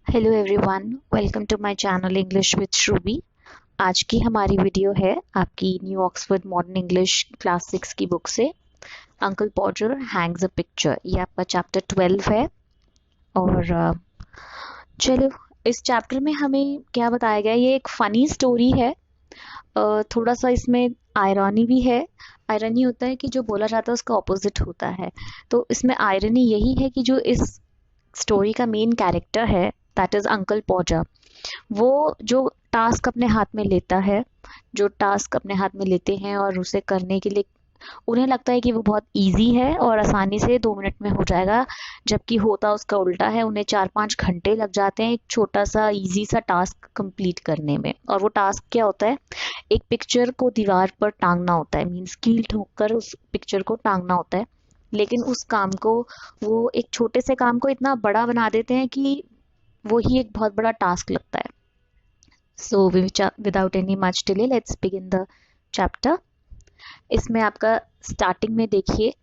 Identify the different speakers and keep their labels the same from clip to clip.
Speaker 1: Hello everyone, welcome to my channel English with Shrubi. आज की हमारी वीडियो है आपकी new Oxford modern English class 6 की बुक से। Uncle Potter hangs a picture, ये आपका चैप्टर 12 है। और चलो, इस चैप्टर में हमें क्या बताया गया है, ये एक फनी स्टोरी है। थोड़ा सा इसमें आयरनी भी है। आयरनी होता है कि जो बोला जाता है उसका ऑपोजिट होता है। तो इसमें आयरनी यही है कि जो इस स्टोरी का मेन कैरेक्टर है, दैट इज अंकल पॉटर, वो जो टास्क अपने हाथ में लेता है, जो टास्क अपने हाथ में लेते हैं और उसे करने के लिए उन्हें लगता है कि वो बहुत इजी है और आसानी से 2 मिनट में हो जाएगा, जबकि होता उसका उल्टा है। उन्हें 4-5 घंटे लग जाते हैं एक छोटा सा इजी सा टास्क कंप्लीट करने में। और वो टास्क क्या होता है, एक पिक्चर को दीवार पर टांगना होता है, मीन्स कील ठोक कर उस पिक्चर को टांगना होता है। लेकिन उस काम को, वो एक छोटे से काम को इतना बड़ा बना देते हैं कि वो ही एक बहुत बड़ा टास्क लगता है। So without any much delay, let's begin the chapter. इसमें आपका स्टार्टिंग में देखिए,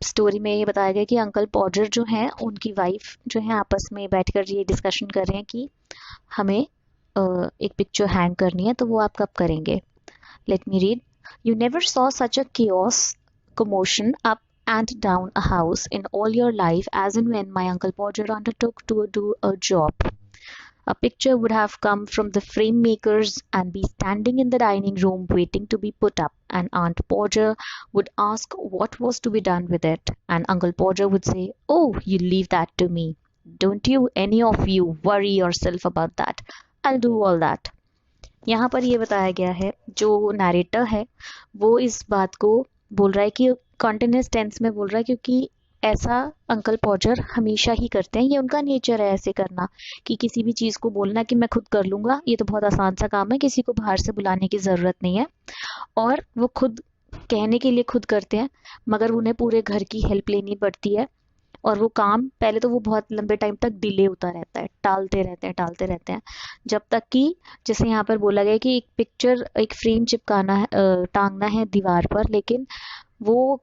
Speaker 1: स्टोरी में ये बताया गया कि अंकल पॉटर जो हैं, उनकी वाइफ जो है, आपस में बैठकर ये डिस्कशन कर रहे हैं कि हमें एक पिक्चर हैंग करनी है, तो वो आप कब करेंगे। Let me read. You never saw such a chaos commotion up and down a house in all your life as and when my Uncle Podger undertook to do a job. A picture would have come from the frame makers and be standing in the dining room waiting to be put up, and Aunt Podger would ask what was to be done with it, and Uncle Podger would say, "Oh, you leave that to me. Don't you any of you worry yourself about that. I'll do all that." यहाँ पर ये बताया गया है, जो narrator है वो इस बात को बोल रहा है कि कॉन्टिन्यूस टेंस में बोल रहा है, क्योंकि ऐसा अंकल पॉटर हमेशा ही करते हैं। ये उनका नेचर है ऐसे करना, कि किसी भी चीज़ को बोलना कि मैं खुद कर लूँगा, ये तो बहुत आसान सा काम है, किसी को बाहर से बुलाने की ज़रूरत नहीं है। और वो खुद कहने के लिए खुद करते हैं, मगर उन्हें पूरे घर की हेल्प लेनी पड़ती है। और वो काम पहले तो वो बहुत लंबे टाइम तक डिले होता रहता है, टालते रहते हैं जब तक कि, जैसे यहाँ पर बोला गया कि एक पिक्चर, एक फ्रेम चिपकाना है, टांगना है दीवार पर, लेकिन वो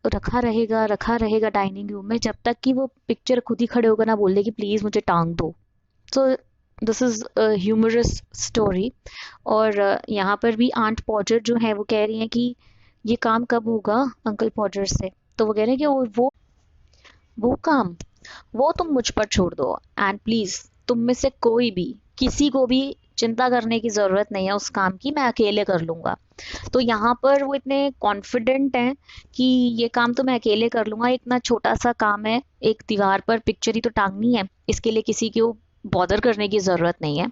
Speaker 1: रखा रहेगा डाइनिंग रूम में जब तक कि वो पिक्चर खुद ही खड़े होकर ना बोल दे कि प्लीज मुझे टांग दो। So this is humorous story. और यहाँ पर भी आंट पॉटर जो है वो कह रही हैं कि ये काम कब होगा अंकल पॉटर से। तो वो कह रहे हैं कि वो काम, वो तुम मुझ पर छोड़ दो, एंड प्लीज तुम में से कोई भी, किसी को भी चिंता करने की जरूरत नहीं है उस काम की, मैं अकेले कर लूंगा। तो यहाँ पर वो इतने कॉन्फिडेंट हैं कि ये काम तो मैं अकेले कर लूंगा, इतना छोटा सा काम है, एक दीवार पर पिक्चर ही तो टांगनी है, इसके लिए किसी को बॉदर करने की ज़रूरत नहीं है।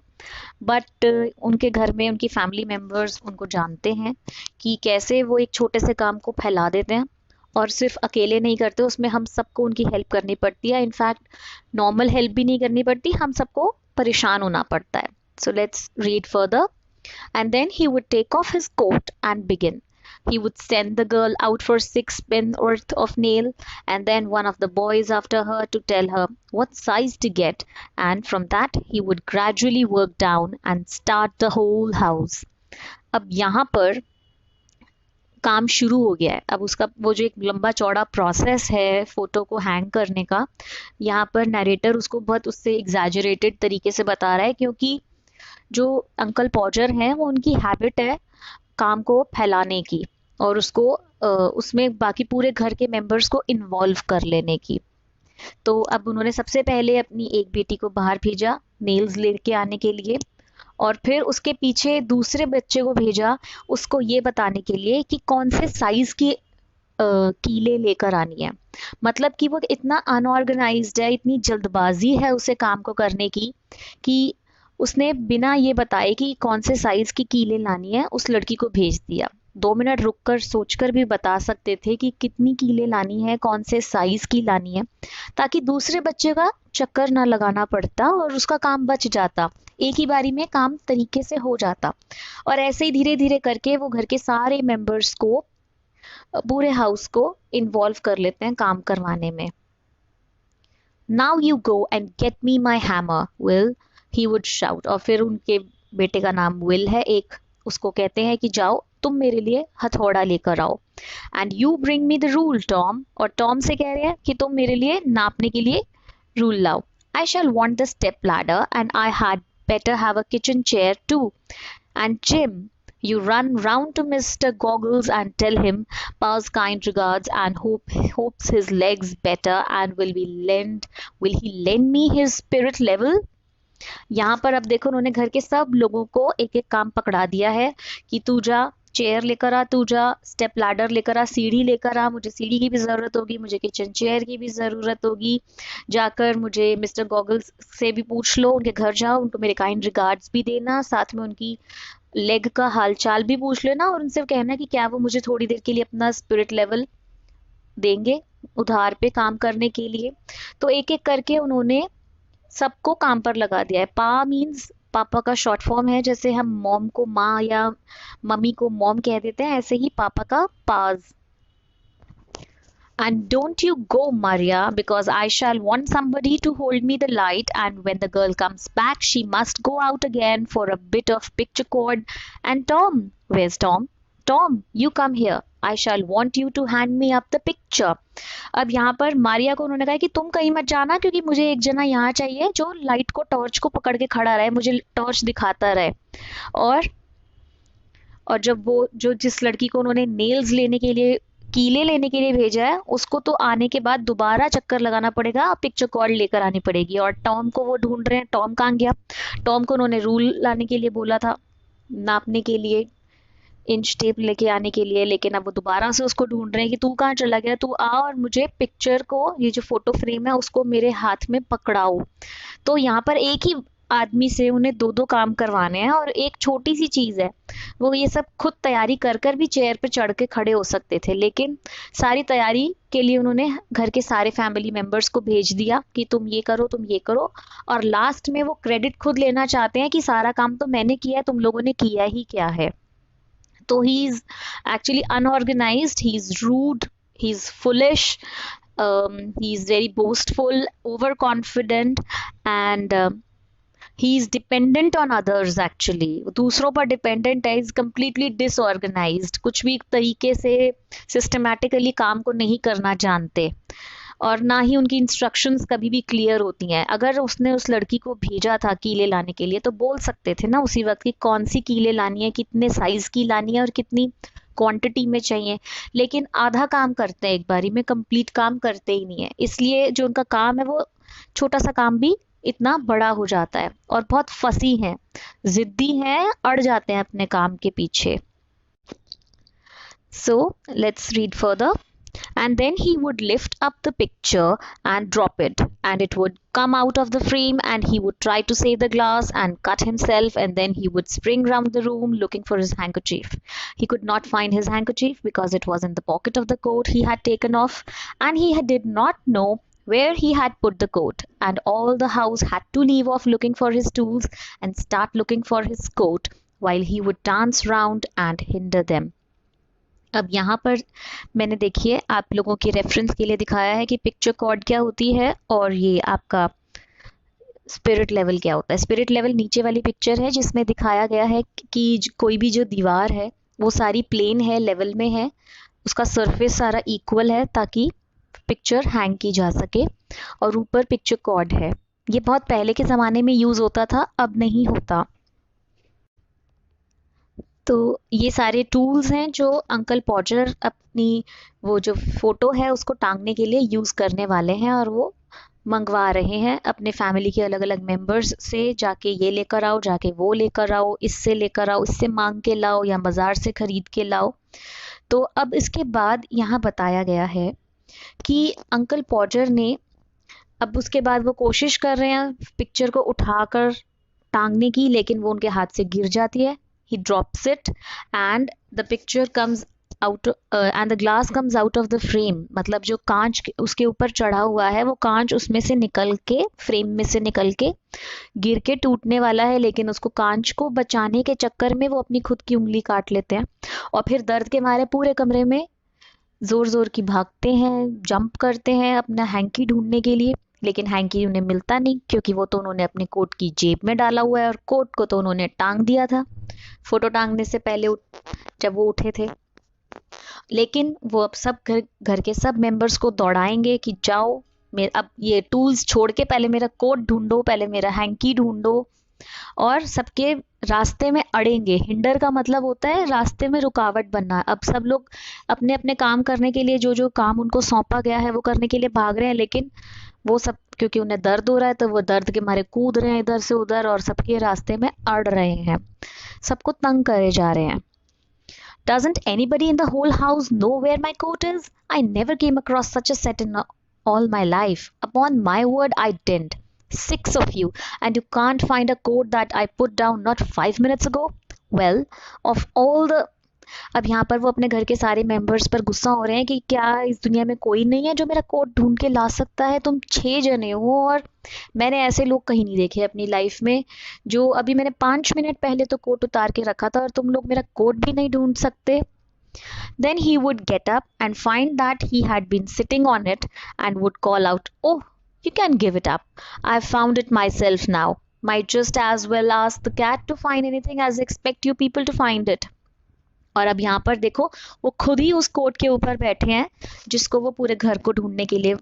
Speaker 1: बट उनके घर में उनकी फैमिली मेम्बर्स उनको जानते हैं कि कैसे वो एक छोटे से काम को फैला देते हैं। और सिर्फ अकेले नहीं करते, उसमें हम सबको उनकी हेल्प करनी पड़ती है। इनफैक्ट नॉर्मल हेल्प भी नहीं करनी पड़ती, हम सबको परेशान होना पड़ता है। So let's read further. And then he would take off his coat and begin. He would send the girl out for 6 pence worth of nail, and then one of the boys after her to tell her what size to get, and from that he would gradually work down and start the whole house. अब यहाँ पर काम शुरू हो गया है। अब उसका वो जो एक लंबा चौड़ा प्रोसेस है फोटो को हैंग करने का, यहाँ पर नरेटर उसको बहुत उससे एग्जैजरेटेड तरीके से बता रहा है, क्योंकि जो अंकल पॉजर हैं वो, उनकी हैबिट है काम को फैलाने की और उसको उसमें बाकी पूरे घर के मेंबर्स को इन्वॉल्व कर लेने की। तो अब उन्होंने सबसे पहले अपनी एक बेटी को बाहर भेजा नेल्स लेके आने के लिए, और फिर उसके पीछे दूसरे बच्चे को भेजा उसको ये बताने के लिए कि कौन से साइज की कीले लेकर आनी है। मतलब कि वो इतना अनऑर्गेनाइज्ड है, इतनी जल्दबाजी है उसे काम को करने की, कि उसने बिना ये बताए कि कौन से साइज की कीलें लानी है उस लड़की को भेज दिया। 2 मिनट रुककर सोचकर भी बता सकते थे कि कितनी कीलें लानी है, कौन से साइज की लानी है, ताकि दूसरे बच्चे का चक्कर ना लगाना पड़ता और उसका काम बच जाता, एक ही बारी में काम तरीके से हो जाता। और ऐसे ही धीरे धीरे करके वो घर के सारे मेंबर्स को, पूरे हाउस को इन्वॉल्व कर लेते हैं काम करवाने में। Now you go and get me my hammer will, he would shout. और फिर उनके बेटे का नाम विल है एक, उसको कहते हैं कि जाओ तुम मेरे लिए हथौड़ा लेकर आओ। And you bring me the rule Tom, और टॉम से कह रहे हैं कि तुम मेरे लिए नापने के लिए रूल लाओ। I shall want the step ladder, and I had better have a kitchen chair too. And Jim, you run round to Mr. Goggles and tell him Pa's kind regards and hopes his legs better and will he lend me his spirit level. यहाँ पर अब देखो उन्होंने घर के सब लोगों को एक एक काम पकड़ा दिया है कि तू जा चेयर लेकर आ, तू जा स्टेप लैडर लेकर आ, सीढ़ी लेकर आ, मुझे सीढ़ी की भी ज़रूरत होगी, मुझे किचन चेयर की भी ज़रूरत होगी, जाकर मुझे मिस्टर गॉगल्स से भी पूछ लो, उनके घर जाओ, उनको मेरे काइंड रिगार्ड्स भी देना, साथ में उनकी लेग का हालचाल भी पूछ लेना और उनसे कहना कि क्या वो मुझे थोड़ी देर के लिए अपना स्पिरिट लेवल देंगे उधार पे काम करने के लिए। तो एक एक करके उन्होंने सबको काम पर लगा दिया है। पा मीन्स पापा का शॉर्ट फॉर्म है, जैसे हम मॉम को माँ या मम्मी को मॉम कह देते हैं, ऐसे ही पापा का पाज। And don't you go, Maria, because I shall want somebody to hold me the light, and when the girl comes back, she must go out again for a bit of picture cord. And Tom, where's Tom? Tom, you come here. I shall want you to hand me up the picture. अब यहाँ पर मारिया को उन्होंने कहा कि तुम कहीं मत जाना, क्योंकि मुझे एक जना यहाँ चाहिए जो लाइट को टॉर्च को पकड़ के खड़ा रहे, मुझे टॉर्च दिखाता रहे। और जब वो जो जिस लड़की को उन्होंने नेल्स लेने के लिए कीले लेने के लिए भेजा है, उसको तो आने के बाद दोबारा चक्कर लगाना पड़ेगा, पिक्चर कॉर्ड लेकर आनी पड़ेगी। और टॉम को वो ढूंढ रहे हैं, टॉम कहाँ गया? टॉम को उन्होंने रूल लाने के लिए बोला था, नापने के लिए, इंच टेप लेके आने के लिए, लेकिन अब वो दोबारा से उसको ढूंढ रहे हैं कि तू कहाँ चला गया, तू आ और मुझे पिक्चर को, ये जो फोटो फ्रेम है उसको मेरे हाथ में पकड़ाओ। तो यहाँ पर एक ही आदमी से उन्हें दो दो काम करवाने हैं, और एक छोटी सी चीज है, वो ये सब खुद तैयारी कर कर भी चेयर पे चढ़ के खड़े हो सकते थे, लेकिन सारी तैयारी के लिए उन्होंने घर के सारे फैमिली मेंबर्स को भेज दिया कि तुम ये करो, तुम ये करो, और लास्ट में वो क्रेडिट खुद लेना चाहते हैं कि सारा काम तो मैंने किया है, तुम लोगों ने किया ही क्या है। तो he is actually unorganised, he is rude, he is foolish, he is very boastful, overconfident, and he is dependent on others actually, वो दूसरों पर डिपेंडेंट है, इज completely disorganized, कुछ भी तरीके से सिस्टमैटिकली काम को नहीं करना जानते, और ना ही उनकी इंस्ट्रक्शंस कभी भी क्लियर होती हैं। अगर उसने उस लड़की को भेजा था कीले लाने के लिए तो बोल सकते थे ना उसी वक्त कि कौन सी कीले लानी है, कितने साइज की लानी है और कितनी क्वांटिटी में चाहिए, लेकिन आधा काम करते हैं एक बारी में, कंप्लीट काम करते ही नहीं है, इसलिए जो उनका काम है वो छोटा सा काम भी इतना बड़ा हो जाता है, और बहुत फसी हैं, जिद्दी हैं, अड़ जाते हैं अपने काम के पीछे। So let's read further. And then he would lift up the picture and drop it, and it would come out of the frame, and he would try to save the glass and cut himself, and then he would spring round the room looking for his handkerchief. He could not find his handkerchief because it was in the pocket of the coat he had taken off, and he did not know where he had put the coat, and all the house had to leave off looking for his tools and start looking for his coat, while he would dance round and hinder them. अब यहाँ पर मैंने देखिए आप लोगों के reference के लिए दिखाया है कि पिक्चर कॉर्ड क्या होती है और ये आपका स्पिरिट लेवल क्या होता है। स्पिरिट लेवल नीचे वाली पिक्चर है जिसमें दिखाया गया है कि कोई भी जो दीवार है वो सारी प्लेन है, लेवल में है, उसका सरफेस सारा इक्वल है ताकि पिक्चर हैंग की जा सके, और ऊपर पिक्चर कॉर्ड है। ये बहुत पहले के ज़माने में यूज़ होता था, अब नहीं होता। तो ये सारे टूल्स हैं जो अंकल पॉटर अपनी वो जो फोटो है उसको टांगने के लिए यूज़ करने वाले हैं, और वो मंगवा रहे हैं अपने फैमिली के अलग अलग मेंबर्स से, जाके ये लेकर आओ, जाके वो लेकर आओ, इससे लेकर आओ, इससे मांग के लाओ या बाज़ार से खरीद के लाओ। तो अब इसके बाद यहाँ बताया गया है कि अंकल पॉटर ने अब उसके बाद वो कोशिश कर रहे हैं पिक्चर को उठाकर टांगने की, लेकिन वो उनके हाथ से गिर जाती है। He drops it and the picture comes out and the glass comes out of the frame, मतलब जो कांच उसके ऊपर चढ़ा हुआ है वो कांच उसमें से निकल के, फ्रेम में से निकल के गिर के टूटने वाला है, लेकिन उसको कांच को बचाने के चक्कर में वो अपनी खुद की उंगली काट लेते हैं, और फिर दर्द के मारे पूरे कमरे में जोर जोर की भागते हैं, जंप करते हैं अपना हैंकी ढूंढने के लिए, लेकिन हैंकी उन्हें मिलता नहीं, क्योंकि वो तो उन्होंने अपने कोट की जेब में डाला हुआ है, और कोट को तो उन्होंने टांग दिया था फोटो टांगने से पहले जब वो उठे थे। लेकिन वो अब सब घर के सब मेंबर्स को दौड़ाएंगे कि जाओ अब ये टूल्स छोड़ के पहले मेरा कोट ढूंढो, पहले मेरा हैंकी ढूंढो। और सबके रास्ते में अड़ेंगे, हिंडर का मतलब होता है रास्ते में रुकावट बनना। अब सब लोग अपने अपने काम करने के लिए, जो जो काम उनको सौंपा गया है वो करने के लिए भाग रहे हैं, लेकिन वो सब क्योंकि उन्हें दर्द हो रहा है तो वो दर्द के मारे कूद रहे हैं इधर से उधर और सबके रास्ते में अड़ रहे हैं, सबको तंग करे जा रहे हैं। Doesn't anybody in the whole house know where my coat is? I never came across such a set in all my life. Upon my word, I didn't. Six of you, and you can't find a coat that I put down not 5 minutes ago? Well, of all the अब यहाँ पर वो अपने घर के सारे members पर गुस्सा हो रहे हैं कि क्या इस दुनिया में कोई नहीं है जो मेरा कोट ढूंढ के ला सकता है? तुम 6 जने हो और मैंने ऐसे लोग कहीं नहीं देखे अपनी लाइफ में, जो अभी मैंने 5 मिनट पहले तो कोट उतार के रखा था और तुम लोग मेरा कोट भी नहीं ढूंढ सकते। Then he would get up and find that he had been sitting on it and would call out, "Oh, you can give it up. I've found it myself now. Might just as well ask the cat to find anything as expect you people to find it." और अब यहाँ पर देखो, वो खुद ही उस coat के ऊपर बैठे हैं जिसको वो पूरे घर को ढूंढने के लिए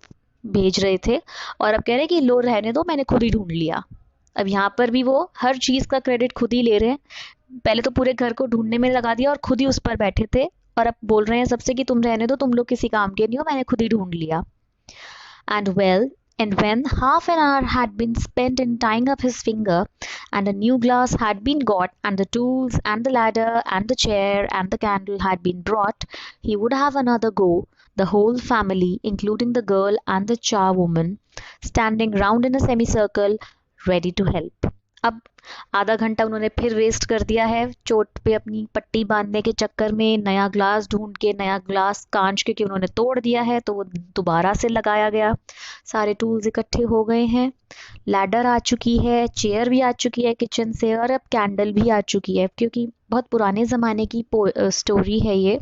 Speaker 1: भेज रहे थे, और अब कह रहे हैं कि लो रहने दो, मैंने खुद ही ढूंढ लिया। अब यहाँ पर भी वो हर चीज का क्रेडिट खुद ही ले रहे हैं, पहले तो पूरे घर को ढूंढने में लगा दिया और खुद ही उस पर बैठे थे, और अब बोल रहे हैं सबसे कि तुम रहने दो, तुम लोग किसी काम के नहीं हो, मैंने खुद ही ढूंढ लिया। And when half an hour had been spent in tying up his finger, and a new glass had been got, and the tools, and the ladder, and the chair, and the candle had been brought, he would have another go, the whole family, including the girl and the charwoman, standing round in a semicircle, ready to help. अब आधा घंटा उन्होंने फिर waste कर दिया है चोट पे अपनी पट्टी बांधने के चक्कर में, नया ग्लास ढूंढ के, नया ग्लास कांच के उन्होंने तोड़ दिया है तो वो दोबारा से लगाया गया, सारे टूल्स इकट्ठे हो गए हैं, लैडर आ चुकी है, चेयर भी आ चुकी है किचन से, और अब कैंडल भी आ चुकी है, क्योंकि बहुत पुराने ज़माने की स्टोरी है ये,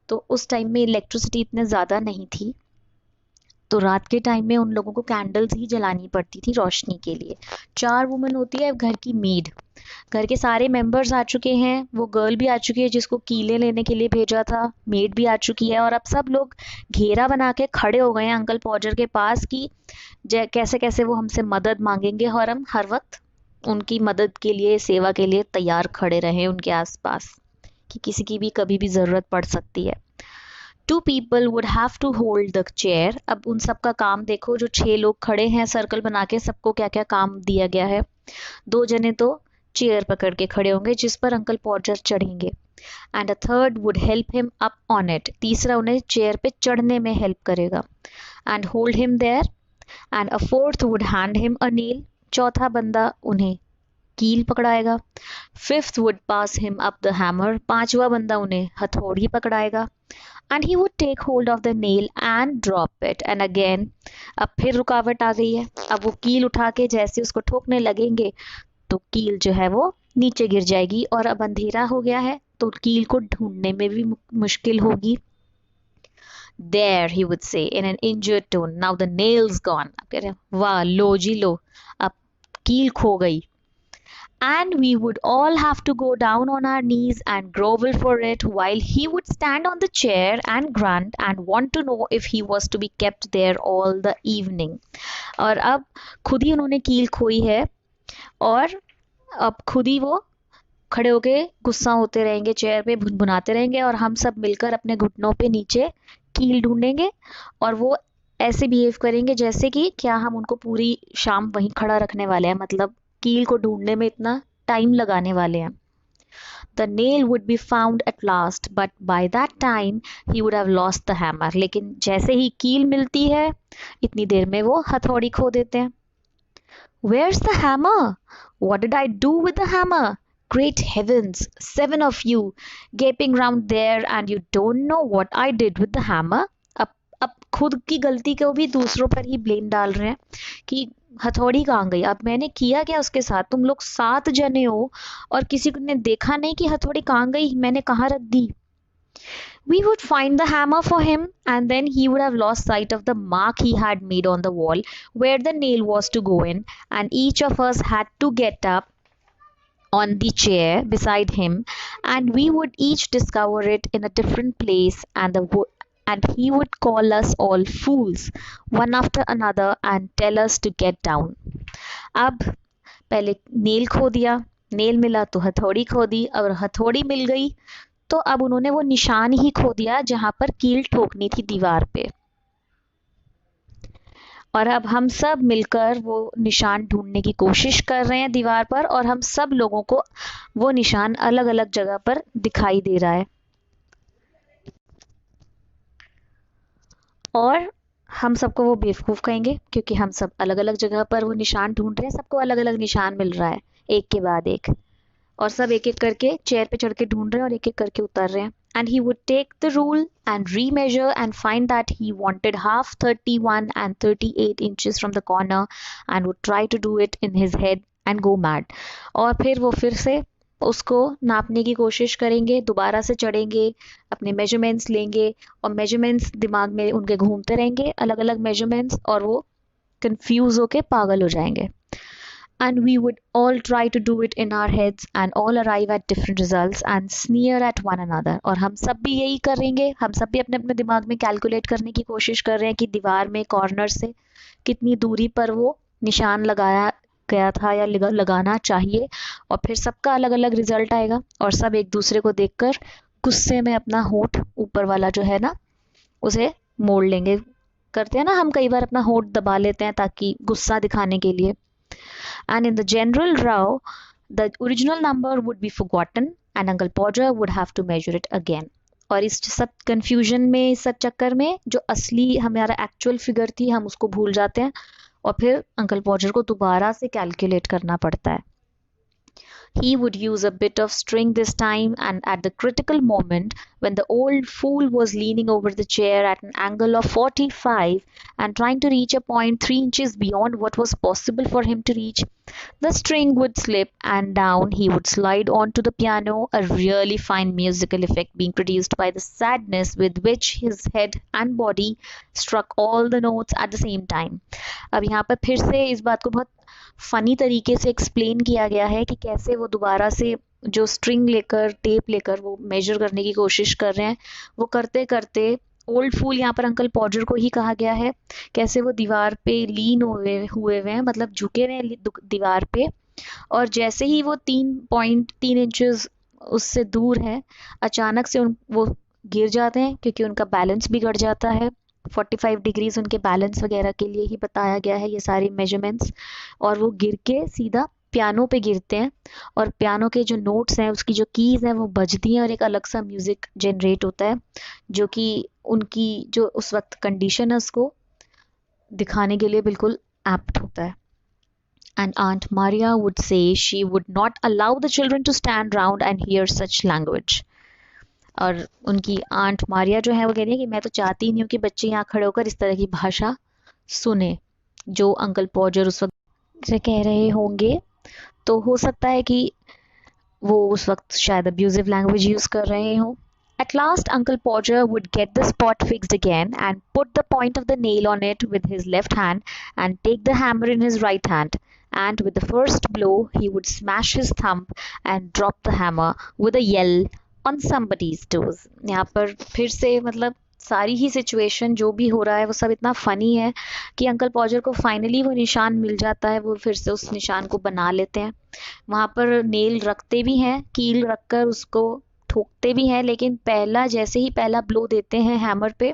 Speaker 1: तो उस टाइम में इलेक्ट्रिसिटी इतने ज़्यादा नहीं थी, तो रात के टाइम में उन लोगों को कैंडल्स ही जलानी पड़ती थी रोशनी के लिए। चार वुमन होती है घर की मेड। घर के सारे मेंबर्स आ चुके हैं, वो गर्ल भी आ चुकी है जिसको कीले लेने के लिए भेजा था, मेड भी आ चुकी है, और अब सब लोग घेरा बना के खड़े हो गए हैं अंकल पॉजर के पास कि कैसे कैसे वो हमसे मदद मांगेंगे, और हम हर वक्त उनकी मदद के लिए, सेवा के लिए तैयार खड़े रहें उनके आसपास, कि किसी की भी कभी भी ज़रूरत पड़ सकती है। 2 people would have to hold the chair। अब उन सब का काम देखो, जो 6 लोग खड़े हैं सर्कल बना के, सबको क्या क्या काम दिया गया है। 2 जने तो चेयर पकड़ के खड़े होंगे जिस पर अंकल पॉटर चढ़ेंगे, and a third would help him up on it, तीसरा उन्हें चेयर पे चढ़ने में हेल्प करेगा, and hold him there, and a fourth would hand him a nail, चौथा बंदा उन्हें कील पकड़ाएगा, fifth would pass him up the hammer, पांचवा बंदा उन्हें हथौड़ी पकड़ाएगा, and he would take hold of the nail and drop it, and again अब फिर रुकावट आ गई है, अब वो कील उठा के जैसे उसको ठोकने लगेंगे तो कील जो है वो नीचे गिर जाएगी, और अब अंधेरा हो गया है तो कील को ढूंढने में भी मुश्किल होगी। There, he would say in an injured tone, now the nail's gone। अब कह रहे हैं वाह लो जी लो, अब कील खो गई। And we would all have to go down on our knees and grovel for it, while he would stand on the chair and grunt and want to know if he was to be kept there all the evening। और अब खुद ही उन्होंने कील खोई है, और अब खुद ही वो खड़े होके गुस्सा होते रहेंगे, चेयर पे भुनभुनाते रहेंगे, और हम सब मिलकर अपने घुटनों पे नीचे कील ढूंढेंगे, और वो ऐसे बिहेव करेंगे जैसे कि क्या हम उनको पूरी शाम वहीं खड़ा रखने वाले हैं, मतलब कील को ढूंढने में इतना टाइम लगाने वाले हैं। The nail would be found at last, but by that time he would have lost the hammer। लेकिन जैसे ही कील मिलती है इतनी देर में वो हथौड़ी खो देते हैं। Where's the hammer? What did I do with the hammer? Great heavens, 7 of you gaping round there, and you don't know what I did with the hammer। अब खुद की गलती को भी दूसरों पर ही ब्लेम डाल रहे हैं कि हथौड़ी कहाँ गई, अब मैंने किया क्या उसके साथ, तुम लोग 7 जने हो और किसी ने देखा नहीं कि हथौड़ी कहाँ गई, मैंने कहाँ रख दी। We would find the hammer for him, and then he would have lost sight of the mark he had made on the wall where the nail was to go in, and each of us had to get up on the chair beside him, and we would each discover it in a different place, and he would call us all fools one after another and tell us to get down. अब पहले nail खो दिया, nail मिला तो हथौड़ी खो दी, और हथौड़ी मिल गई तो अब उन्होंने वो निशान ही खो दिया जहां पर कील ठोकनी थी दीवार पे। और अब हम सब मिलकर वो निशान ढूंढने की कोशिश कर रहे हैं दीवार पर, और हम सब लोगों को वो निशान अलग अलग जगह पर दिखाई दे रहा है। और हम सबको वो बेवकूफ़ कहेंगे क्योंकि हम सब अलग अलग जगह पर वो निशान ढूंढ रहे हैं, सबको अलग अलग निशान मिल रहा है एक के बाद एक, और सब एक एक करके चेयर पे चढ़ के ढूंढ रहे हैं और एक एक करके उतर रहे हैं। And he would take the rule and remeasure and find that he wanted half 31 and 38 inches from the corner and would try to do it in his head and go mad. और फिर वो फिर से उसको नापने की कोशिश करेंगे, दोबारा से चढ़ेंगे, अपने मेजरमेंट्स लेंगे और मेजरमेंट्स दिमाग में उनके घूमते रहेंगे, अलग अलग मेजरमेंट्स, और वो कंफ्यूज होके पागल हो जाएंगे। And we would all try to do it in our heads and all arrive at different results and sneer at one another. और हम सब भी यही करेंगे, हम सब भी अपने अपने दिमाग में कैलकुलेट करने की कोशिश कर रहे हैं कि दीवार में कॉर्नर से कितनी दूरी पर वो निशान लगाया गया था या लगाना चाहिए, और फिर सबका अलग अलग रिजल्ट आएगा और सब एक दूसरे को देखकर गुस्से में अपना होंठ ऊपर वाला जो है ना उसे मोड़ लेंगे। करते हैं ना हम कई बार, अपना होंठ दबा लेते हैं ताकि गुस्सा दिखाने के लिए। And in the general row, the original number would be forgotten and Uncle Podger would have to measure it again. और इस सब कंफ्यूजन में, इस सब चक्कर में जो असली हमारा एक्चुअल फिगर थी हम उसको भूल जाते हैं और फिर अंकल पॉजर को दोबारा से कैलकुलेट करना पड़ता है। He would use a bit of string this time, and at the critical moment, when the old fool was leaning over the chair at an angle of 45 and trying to reach a point 3 inches beyond what was possible for him to reach, the string would slip and down he would slide onto the piano, a really fine musical effect being produced by the sadness with which his head and body struck all the notes at the same time. अब यहाँ पर फिर से इस बात को बहुत funny तरीके से एक्सप्लेन किया गया है कि कैसे वो दोबारा से जो स्ट्रिंग लेकर, टेप लेकर वो मेजर करने की कोशिश कर रहे हैं। वो करते करते ओल्ड फूल, यहाँ पर अंकल पॉजर को ही कहा गया है, कैसे वो दीवार पे लीन हुए हैं, मतलब झुके हुए हैं दीवार पे, और जैसे ही वो 3.3 इंचेस उससे दूर है अचानक से वो गिर जाते हैं क्योंकि उनका बैलेंस बिगड़ जाता है। 45 डिग्रीज उनके बैलेंस वगैरह के लिए ही बताया गया है ये सारी मेजरमेंट्स, और वो गिर के सीधा पियानो पे गिरते हैं और पियानो के जो नोट्स हैं, उसकी जो कीज हैं वो बजती हैं और एक अलग सा म्यूजिक जनरेट होता है जो कि उनकी जो उस वक्त कंडीशन है उसको दिखाने के लिए बिल्कुल एप्ट होता है। And Aunt Maria would say she would not allow the children to stand round and hear such language. और उनकी आंट मारिया जो है वो कह रही है कि मैं तो चाहती नहीं हूँ कि बच्चे यहाँ खड़े होकर इस तरह की भाषा सुने जो अंकल पॉजर उस वक्त कह रहे होंगे। तो हो सकता है कि वो उस वक्त शायद अब्यूजिव लैंग्वेज यूज कर रहे हो। At last, Uncle Podger would get the spot fixed again and put the point of the nail on it with his left hand and take the hammer in his right hand. And with the first blow, he would smash his thumb and drop the hammer with a yell on somebody's toes. यहाँ पर फिर से मतलब सारी ही situation जो भी हो रहा है वो सब इतना फनी है कि अंकल पॉजर को फाइनली वो निशान मिल जाता है, वो फिर से उस निशान को बना लेते हैं। वहाँ पर नेल रखते भी हैं, कील रखकर उसको ठोकते भी हैं, लेकिन जैसे ही पहला ब्लो देते हैं हैमर पे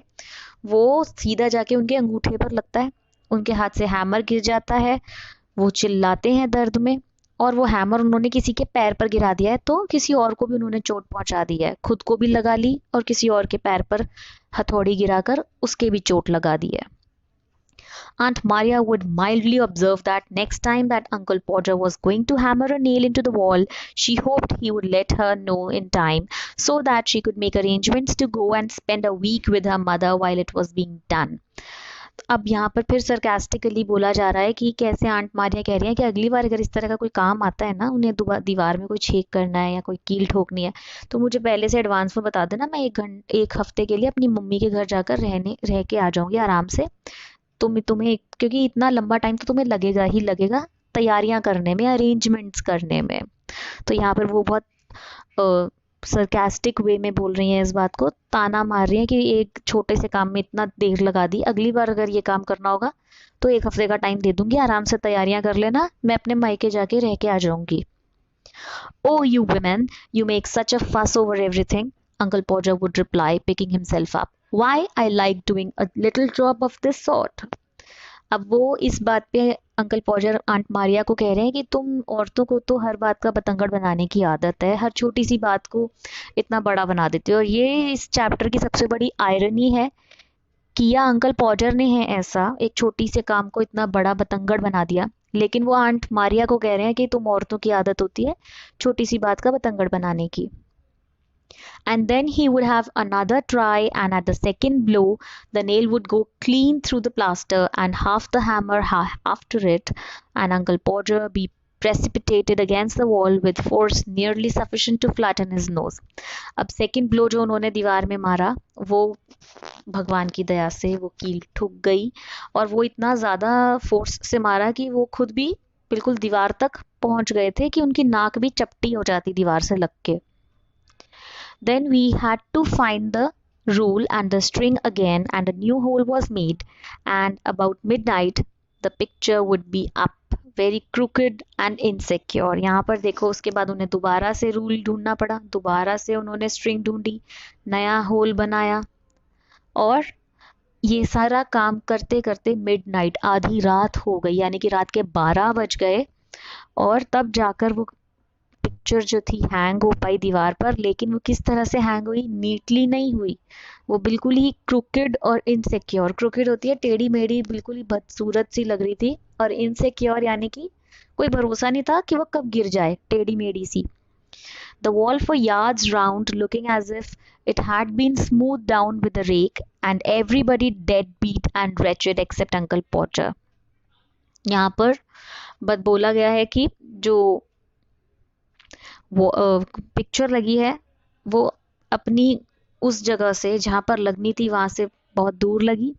Speaker 1: वो सीधा जाके उनके अंगूठे पर लगता है, उनके हाथ से हैमर गिर जाता है, वो चिल्लाते हैं दर्द में, और वो हैमर उन्होंने किसी के पैर पर गिरा दिया है तो किसी और को भी उन्होंने चोट पहुंचा दी है, खुद को भी लगा ली और किसी और के पैर पर हथौड़ी गिराकर उसके भी चोट लगा दी है। Aunt Maria would mildly observe that next time that Uncle Podger was going to hammer a nail into the wall, she hoped he would let her know in time so that she could make arrangements to go and spend a week with her mother while it was being done. अब यहाँ पर फिर sarcastically बोला जा रहा है कि कैसे आंट मारिया कह रही है कि अगली बार अगर इस तरह का कोई काम आता है ना, उन्हें दीवार में कोई छेद करना है या कोई कील ठोकनी है, तो मुझे पहले से एडवांस में बता देना, मैं एक हफ्ते के लिए अपनी मम्मी के घर जाकर रह के आ जाऊंगी आराम से। तुम्हें क्योंकि इतना लंबा टाइम तो तुम्हें लगेगा ही लगेगा तैयारियां करने में, अरेंजमेंट्स करने में। तो यहाँ पर वो बहुत सरकास्टिक वे में बोल रही हैं इस बात को, ताना मार रही हैं कि एक छोटे से काम में इतना देर लगा दी, अगली बार अगर ये काम करना होगा तो 1 हफ्ते का टाइम दे दूंगी, आराम से तैयारियां कर लेना, मैं अपने मायके जाके रह के आ जाऊंगी। Oh, you women, you make such a fuss over everything, Uncle Podger would reply, picking himself up. Why, I like doing a little job of this sort. अब वो इस बात पे अंकल पॉजर आंट मारिया को कह रहे हैं कि तुम औरतों को तो हर बात का बतंगड़ बनाने की आदत है, हर छोटी सी बात को इतना बड़ा बना देते हो, और ये इस चैप्टर की सबसे बड़ी आयरनी है, किया अंकल पॉजर ने है ऐसा, एक छोटी से काम को इतना बड़ा बतंगड़ बना दिया, लेकिन वो आंट मारिया को कह रहे हैं कि तुम औरतों की आदत होती है छोटी सी बात का बतंगड़ बनाने की। And then he would have another try, and at the second blow, the nail would go clean through the plaster and half the hammer after it, and Uncle Podger be precipitated against the wall with force nearly sufficient to flatten his nose. अब second blow जो उन्होंने दीवार में मारा, वो भगवान की दया से वो कील ठुक गई, और वो इतना ज़्यादा फोर्स से मारा कि वो खुद भी बिल्कुल दीवार तक पहुंच गए थे कि उनकी नाक भी चपटी हो जाती दीवार से लग के। Then we had to find the rule and the string again, and a new hole was made, and about midnight the picture would be up, very crooked and insecure. यहाँ पर देखो, उसके बाद उन्हें दोबारा से रूल ढूंढना पड़ा, दोबारा से उन्होंने स्ट्रिंग ढूंढी, नया होल बनाया, और ये सारा काम करते करते मिडनाइट, आधी रात हो गई, यानी कि रात के 12 बज गए, और तब जाकर वो पिक्चर जो थी हैंग हो पाई दीवार पर। लेकिन वो किस तरह से हैंग हुई, नीटली नहीं हुई, वो बिल्कुल ही क्रुकेड और इनसिक्योर। क्रुकेड होती है टेढ़ी मेढ़ी, बिल्कुल ही बदसूरत सी लग रही थी, और इनसिक्योर यानी कि कोई भरोसा नहीं था कि वो कब गिर जाए, टेढ़ी मेढ़ी सी। The wall for yards round, looking as if it had been smoothed down with a rake, and everybody deadbeat and wretched except Uncle Potter. यहाँ पर बस बोला गया है कि जो वो पिक्चर लगी है वो अपनी उस जगह से जहाँ पर लगनी थी वहां से बहुत दूर लगी।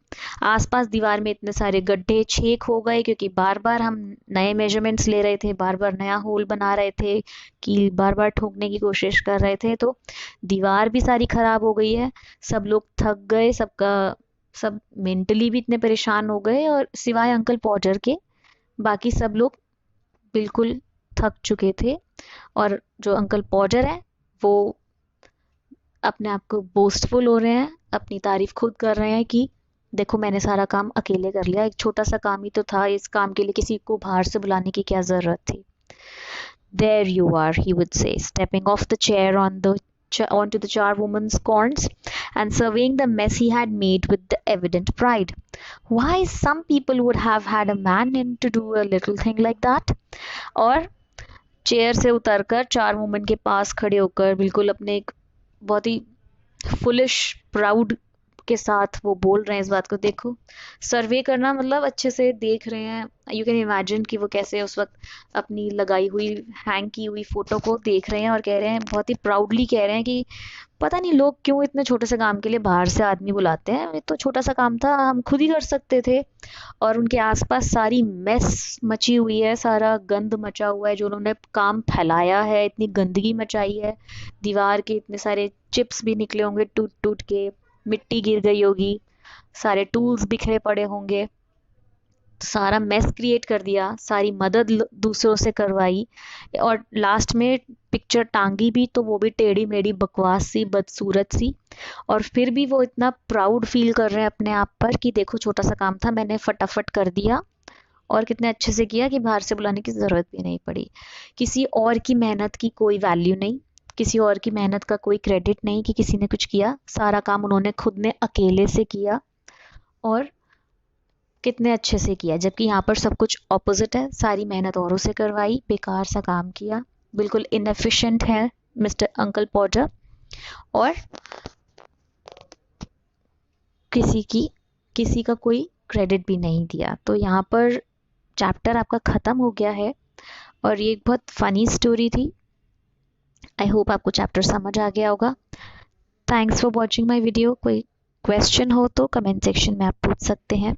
Speaker 1: आसपास दीवार में इतने सारे गड्ढे छेक हो गए, क्योंकि बार बार हम नए मेजरमेंट्स ले रहे थे, बार बार नया होल बना रहे थे, कि बार बार ठोकने की कोशिश कर रहे थे, तो दीवार भी सारी खराब हो गई है। सब लोग थक गए, सब मेंटली भी इतने परेशान हो गए, और सिवाय अंकल पॉटर के बाकी सब लोग बिल्कुल थक चुके थे। और जो अंकल पॉटर है वो अपने आप को बोस्टफुल हो रहे हैं, अपनी तारीफ खुद कर रहे हैं कि देखो मैंने सारा काम अकेले कर लिया, एक छोटा सा काम ही तो था, इस काम के लिए किसी को बाहर से बुलाने की क्या जरूरत थी। There you are, he would say, stepping off the chair onto the charwoman's corns and surveying the mess he had made with the evident pride. Why, some people would have had a man in to do a little thing like that. और chair से उतरकर चार woman के पास खड़े होकर बिल्कुल अपने एक बहुत ही फुलिश प्राउड के साथ वो बोल रहे हैं इस बात को। देखो, सर्वे करना मतलब अच्छे से देख रहे हैं, यू कैन इमेजिन कि वो कैसे उस वक्त अपनी लगाई हुई हैंग की हुई फोटो को देख रहे हैं, और कह रहे हैं, बहुत ही प्राउडली कह रहे हैं कि पता नहीं लोग क्यों इतने छोटे से काम के लिए बाहर से आदमी बुलाते हैं, ये तो छोटा सा काम था, हम खुद ही कर सकते थे। और उनके आसपास सारी मेस मची हुई है, सारा गंद मचा हुआ है, जो उन्होंने काम फैलाया है, इतनी गंदगी मचाई है, दीवार के इतने सारे चिप्स भी निकले होंगे टूट टूट के, मिट्टी गिर गई होगी, सारे टूल्स बिखरे पड़े होंगे, सारा मेस क्रिएट कर दिया, सारी मदद दूसरों से करवाई, और लास्ट में पिक्चर टांगी भी तो वो भी टेढ़ी मेढ़ी बकवास सी बदसूरत सी। और फिर भी वो इतना प्राउड फील कर रहे हैं अपने आप पर कि देखो छोटा सा काम था, मैंने फटाफट कर दिया, और कितने अच्छे से किया कि बाहर से बुलाने की ज़रूरत भी नहीं पड़ी। किसी और की मेहनत की कोई वैल्यू नहीं, किसी और की मेहनत का कोई क्रेडिट नहीं कि किसी ने कुछ किया, सारा काम उन्होंने खुद ने अकेले से किया, और कितने अच्छे से किया। जबकि यहाँ पर सब कुछ ऑपोजिट है, सारी मेहनत औरों से करवाई, बेकार सा काम किया, बिल्कुल इनएफिशिएंट है मिस्टर अंकल पॉटर, और किसी का कोई क्रेडिट भी नहीं दिया। तो यहाँ पर चैप्टर आपका ख़त्म हो गया है, और ये एक बहुत फ़नी स्टोरी थी। आई होप आपको चैप्टर समझ आ गया होगा। Thanks for watching my video. कोई क्वेश्चन हो तो कमेंट सेक्शन में आप पूछ सकते हैं।